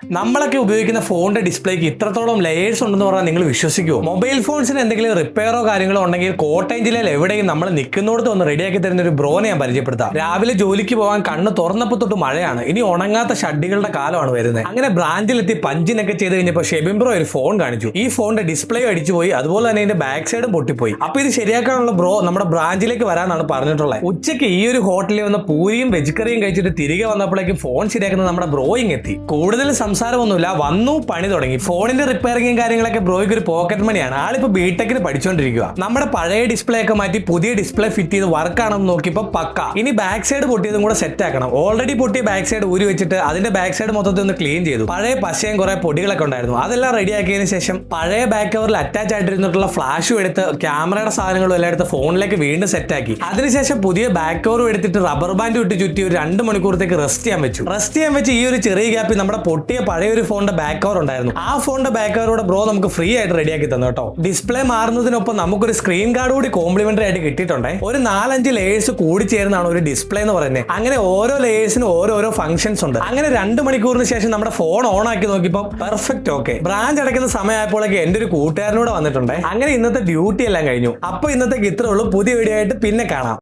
നമ്മളൊക്കെ ഉപയോഗിക്കുന്ന ഫോണിന്റെ ഡിസ്പ്ലേക്ക് ഇത്രത്തോളം ലെയേഴ്സ് ഉണ്ടെന്ന് പറഞ്ഞാൽ നിങ്ങൾ വിശ്വസിക്കുമോ? മൊബൈൽ ഫോൺസിന് എന്തെങ്കിലും റിപ്പയറോ കാര്യങ്ങളോ ഉണ്ടെങ്കിൽ കോട്ടയം ജില്ലയിൽ എവിടെയും നമ്മൾ നിൽക്കുന്നിടത്ത് ഒന്ന് റെഡിയാക്കി തരുന്ന ഒരു ബ്രോനെ ഞാൻ പരിചയപ്പെടുത്താം. രാവിലെ ജോലിക്ക് പോകാൻ കണ്ണ് തുറന്നപ്പോൾ തൊട്ട് മഴയാണ്, ഇനി ഉണങ്ങാത്ത ഷഡ്ഡികളുടെ കാലമാണ് വരുന്നത്. അങ്ങനെ ബ്രാഞ്ചിലെത്തി പഞ്ചിനൊക്കെ ചെയ്ത് കഴിഞ്ഞപ്പോൾ ഷെബിൻ ബ്രോ ഒരു ഫോൺ കാണിച്ചു. ഈ ഫോണിന്റെ ഡിസ്പ്ലേ അടിച്ചുപോയി, അതുപോലെ തന്നെ ഇതിന്റെ ബാക്ക് സൈഡും പൊട്ടിപ്പോയി. അപ്പൊ ഇത് ശരിയാക്കാനുള്ള ബ്രോ നമ്മുടെ ബ്രാഞ്ചിലേക്ക് വരാനാണ് പറഞ്ഞിട്ടുള്ളത്. ഉച്ചയ്ക്ക് ഈ ഒരു ഹോട്ടലിൽ വന്ന് പൂരിയും വെജ് കറിയും കഴിച്ചിട്ട് തിരികെ വന്നപ്പോഴേക്കും ഫോൺ ശരിയാക്കുന്ന നമ്മുടെ ബ്രോയിങ് എത്തി. കൂടുതൽ സംസാരമൊന്നുമില്ല, വന്നു പണി തുടങ്ങി. ഫോണിന്റെ റിപ്പയറിംഗും കാര്യങ്ങളൊക്കെ ബ്രോയ്ക്ക് ഒരു പോക്കറ്റ് മണിയാണ്. ആളിപ്പോ ബിടെക്കിന് പഠിച്ചുകൊണ്ടിരിക്കുക. നമ്മുടെ പഴയ ഡിസ്പ്ലേ ഒക്കെ മാറ്റി പുതിയ ഡിസ്പ്ലേ ഫിറ്റ് ചെയ്ത് വർക്ക് ആണെന്ന് നോക്കിയപ്പോൾ പക്ക. ഇനി ബാക്ക് സൈഡ് പൊട്ടിയതും കൂടെ സെറ്റ് ആക്കണം. ഓൾറെഡി പൊട്ടിയ ബാക്ക് സൈഡ് ഊരി വെച്ചിട്ട് അതിന്റെ ബാക്ക് സൈഡ് മൊത്തത്തിൽ ഒന്ന് ക്ലീൻ ചെയ്തു. പഴയ പശയും കുറെ പൊടികളൊക്കെ ഉണ്ടായിരുന്നു, അതെല്ലാം റെഡിയാക്കിയതിനു ശേഷം പഴയ ബാക്ക് കവറിൽ അറ്റാച്ച് ആയിട്ടിരുന്നിട്ടുള്ള ഫ്ലാഷും എടുത്ത് ക്യാമറയുടെ സാധനങ്ങളും എല്ലാം എടുത്ത് ഫോണിലേക്ക് വീണ്ടും സെറ്റ് ആക്കി. അതിനുശേഷം പുതിയ ബാക്ക് കവറും എടുത്തിട്ട് റബ്ബർ ബാൻഡ് ഇട്ട് ചുറ്റി ഒരു 2 മണിക്കൂറത്തേക്ക് റെസ്റ്റ് ചെയ്യാൻ വെച്ച് ഈ ഒരു ചെറിയ ഗ്യാപ്പിൽ നമ്മുടെ പൊട്ടിയ പഴയ ഒരു ഫോണിന്റെ ബാക്ക് കവർ ഉണ്ടായിരുന്നു. ആ ഫോണിന്റെ ബാക്ക് കവറോടെ ബ്രോ നമുക്ക് ഫ്രീ ആയിട്ട് റെഡിയാക്കി തന്നു കേട്ടോ. ഡിസ്പ്ലേ മാറുന്നതിനൊപ്പം നമുക്കൊരു സ്ക്രീൻ ഗാർഡ് കൂടി കോംപ്ലിമെന്ററി ആയിട്ട് കിട്ടിയിട്ടുണ്ടേ. ഒരു 4-5 ലേയേഴ്സ് കൂടി ചേർന്നാണ് ഒരു ഡിസ്പ്ലേ എന്ന് പറയുന്നത്. അങ്ങനെ ഓരോ ലേയേഴ്സിനും ഓരോരോ ഫംഗ്ഷൻസ് ഉണ്ട്. അങ്ങനെ 2 മണിക്കൂറിന് ശേഷം നമ്മുടെ ഫോൺ ഓൺ ആക്കി നോക്കിയപ്പോൾ പെർഫെക്റ്റ് ഓക്കെ. ബ്രാഞ്ച് അടയ്ക്കുന്ന സമയമായപ്പോഴേക്ക് എന്റെ ഒരു കൂട്ടുകാരനോട് വന്നിട്ടുണ്ട്. അങ്ങനെ ഇന്നത്തെ ഡ്യൂട്ടി എല്ലാം കഴിഞ്ഞു. അപ്പൊ ഇന്നത്തേക്ക് ഇത്രേ ഉള്ളൂ. പുതിയ വീഡിയോ ആയിട്ട് പിന്നെ കാണാം.